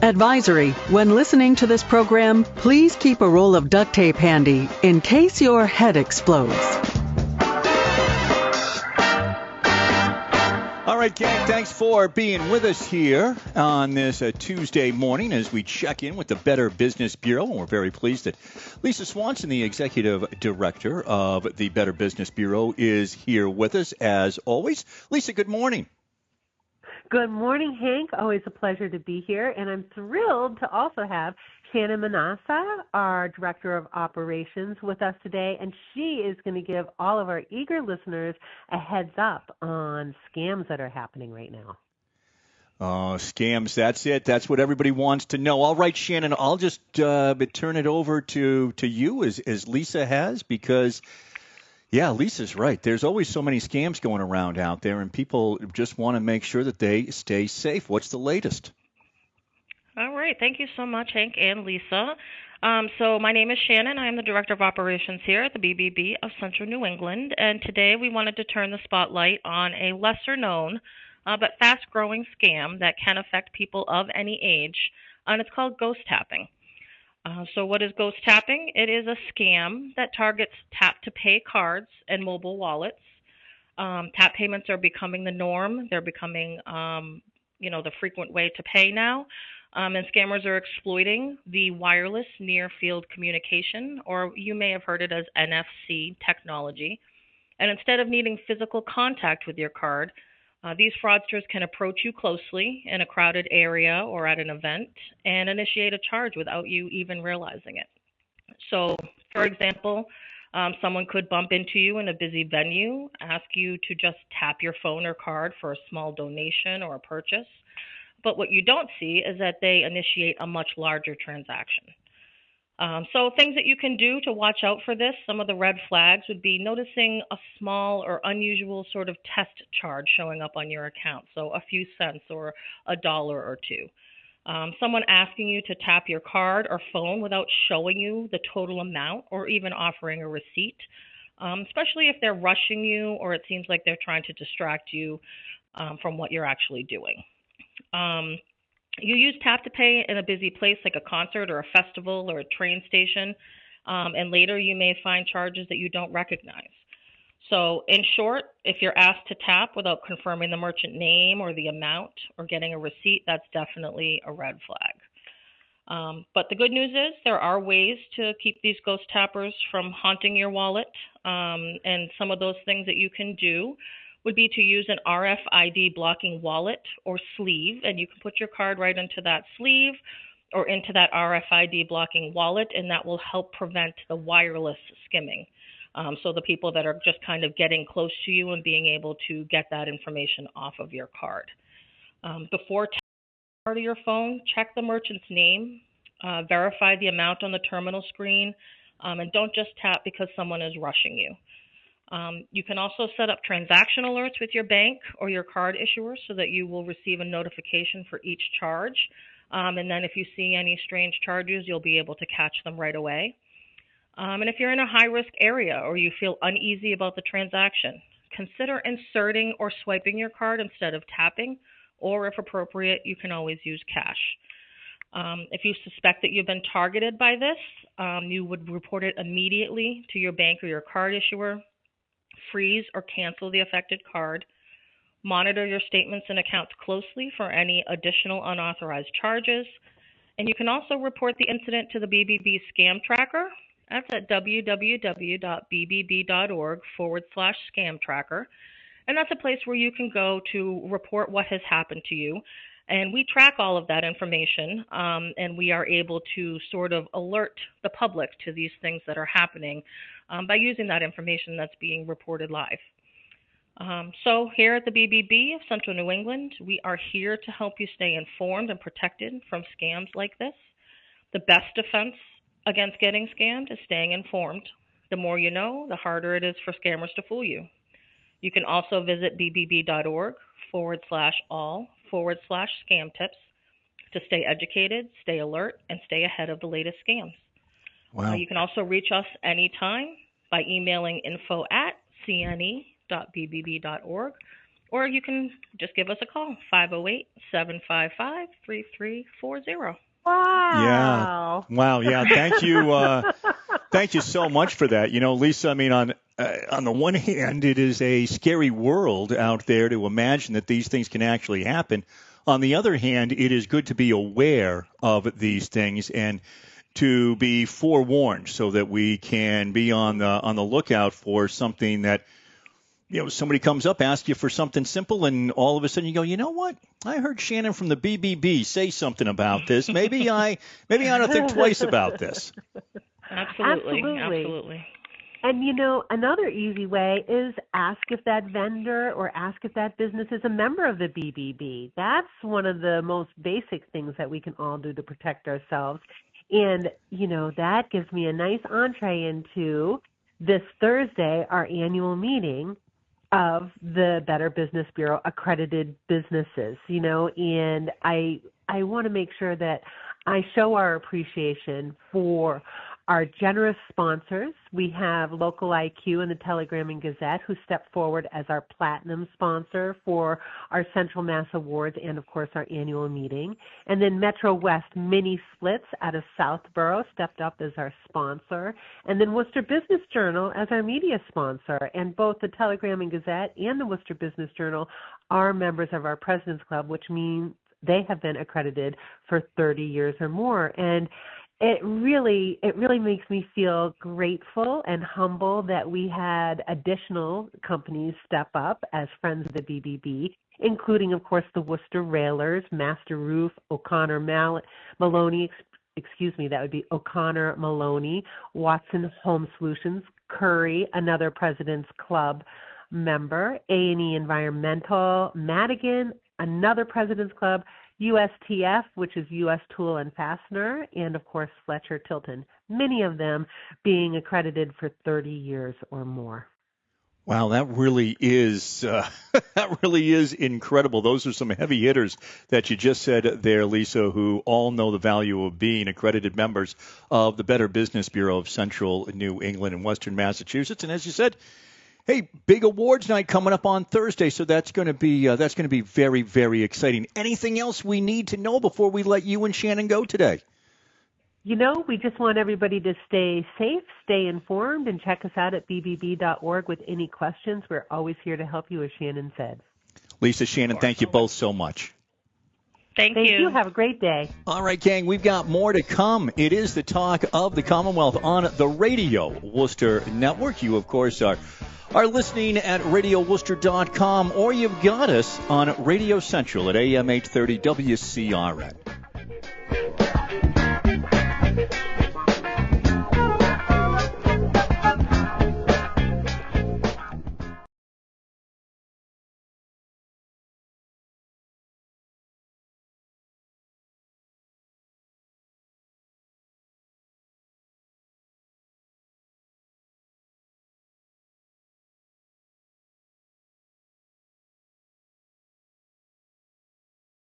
Advisory: when listening to this program, please keep a roll of duct tape handy in case your head explodes. All right, gang, thanks for being with us here on this Tuesday morning as we check in with the Better Business Bureau. And we're very pleased that Lisa Swanson, the Executive Director of the Better Business Bureau, is here with us as always. Lisa, good morning. Good morning, Hank. Always a pleasure to be here. And I'm thrilled to also have Shannon Manassa, our Director of Operations, with us today. And she is going to give all of our eager listeners a heads up on scams that are happening right now. Scams, that's it. That's what everybody wants to know. All right, Shannon, I'll just turn it over to you as Lisa has, because yeah, Lisa's right. There's always so many scams going around out there, and people just want to make sure that they stay safe. What's the latest? All right. Thank you so much, Hank and Lisa. So my name is Shannon. I am the Director of Operations here at the BBB of Central New England, and today we wanted to turn the spotlight on a lesser-known but fast-growing scam that can affect people of any age, and it's called ghost tapping. So what is ghost tapping? It is a scam that targets tap-to-pay cards and mobile wallets. Tap payments are becoming the norm. They're becoming, the frequent way to pay now. And scammers are exploiting the wireless near-field communication, or you may have heard it as NFC technology. And instead of needing physical contact with your card, these fraudsters can approach you closely in a crowded area or at an event and initiate a charge without you even realizing it. So, for example, someone could bump into you in a busy venue, ask you to just tap your phone or card for a small donation or a purchase. But what you don't see is that they initiate a much larger transaction. So things that you can do to watch out for this, some of the red flags would be noticing a small or unusual sort of test charge showing up on your account, so a few cents or $1 or $2. Someone asking you to tap your card or phone without showing you the total amount or even offering a receipt, especially if they're rushing you or it seems like they're trying to distract you from what you're actually doing. You use tap to pay in a busy place like a concert or a festival or a train station, and later you may find charges that you don't recognize. So in short, if you're asked to tap without confirming the merchant name or the amount or getting a receipt, that's definitely a red flag. But the good news is there are ways to keep these ghost tappers from haunting your wallet, and some of those things that you can do would be to use an RFID blocking wallet or sleeve, and you can put your card right into that sleeve or into that RFID blocking wallet, and that will help prevent the wireless skimming. So the people that are just kind of getting close to you and being able to get that information off of your card. Before tapping part of your phone, check the merchant's name, verify the amount on the terminal screen, and don't just tap because someone is rushing you. You can also set up transaction alerts with your bank or your card issuer so that you will receive a notification for each charge. And then if you see any strange charges, you'll be able to catch them right away. And if you're in a high-risk area or you feel uneasy about the transaction, consider inserting or swiping your card instead of tapping, or if appropriate, you can always use cash. If you suspect that you've been targeted by this, you would report it immediately to your bank or your card issuer. Freeze or cancel the affected card. Monitor your statements and accounts closely for any additional unauthorized charges. And you can also report the incident to the BBB Scam Tracker. That's at www.bbb.org/scam tracker. And that's a place where you can go to report what has happened to you. And we track all of that information, and we are able to sort of alert the public to these things that are happening by using that information that's being reported live. So here at the BBB of Central New England, we are here to help you stay informed and protected from scams like this. The best defense against getting scammed is staying informed. The more you know, the harder it is for scammers to fool you. You can also visit bbb.org/all/scam tips to stay educated, stay alert, and stay ahead of the latest scams. Wow. You can also reach us anytime by emailing info@cne.bbb.org or you can just give us a call, 508-755-3340. Yeah. Wow. Wow. Yeah. Thank you. Thank you so much for that. Lisa, I mean, on the one hand, it is a scary world out there to imagine that these things can actually happen. On the other hand, it is good to be aware of these things and to be forewarned so that we can be on the lookout for something that, somebody comes up, asks you for something simple, and all of a sudden you go, you know what? I heard Shannon from the BBB say something about this. Maybe I ought to think twice about this. Absolutely. And, another easy way is ask if that vendor or ask if that business is a member of the BBB. That's one of the most basic things that we can all do to protect ourselves. And, that gives me a nice entree into this Thursday, our annual meeting of the Better Business Bureau accredited businesses, and I want to make sure that I show our appreciation for our generous sponsors. We have Local IQ and the Telegram and Gazette, who stepped forward as our platinum sponsor for our Central Mass Awards and, of course, our annual meeting. And then Metro West Mini Splits out of Southborough stepped up as our sponsor. And then Worcester Business Journal as our media sponsor. And both the Telegram and Gazette and the Worcester Business Journal are members of our President's Club, which means they have been accredited for 30 years or more. And it really makes me feel grateful and humble that we had additional companies step up as friends of the BBB, including, of course, the Worcester Railers, Master Roof, O'Connor Maloney, that would be O'Connor Maloney, Watson Home Solutions, Curry, another President's Club member, A&E Environmental, Madigan, another President's Club, USTF, which is U.S. Tool and Fastener, and, of course, Fletcher Tilton, many of them being accredited for 30 years or more. Wow, that really is incredible. Those are some heavy hitters that you just said there, Lisa, who all know the value of being accredited members of the Better Business Bureau of Central New England and Western Massachusetts. And as you said, hey, big awards night coming up on Thursday, so that's going to be very, very exciting. Anything else we need to know before we let you and Shannon go today? We just want everybody to stay safe, stay informed, and check us out at bbb.org with any questions. We're always here to help you, as Shannon said. Lisa, Shannon, thank you both so much. Thank you. you. Have a great day. All right, gang, we've got more to come. It is the talk of the Commonwealth on the Radio Worcester Network. You, of course, are listening at RadioWorcester.com, or you've got us on Radio Central at AM 830 WCRN.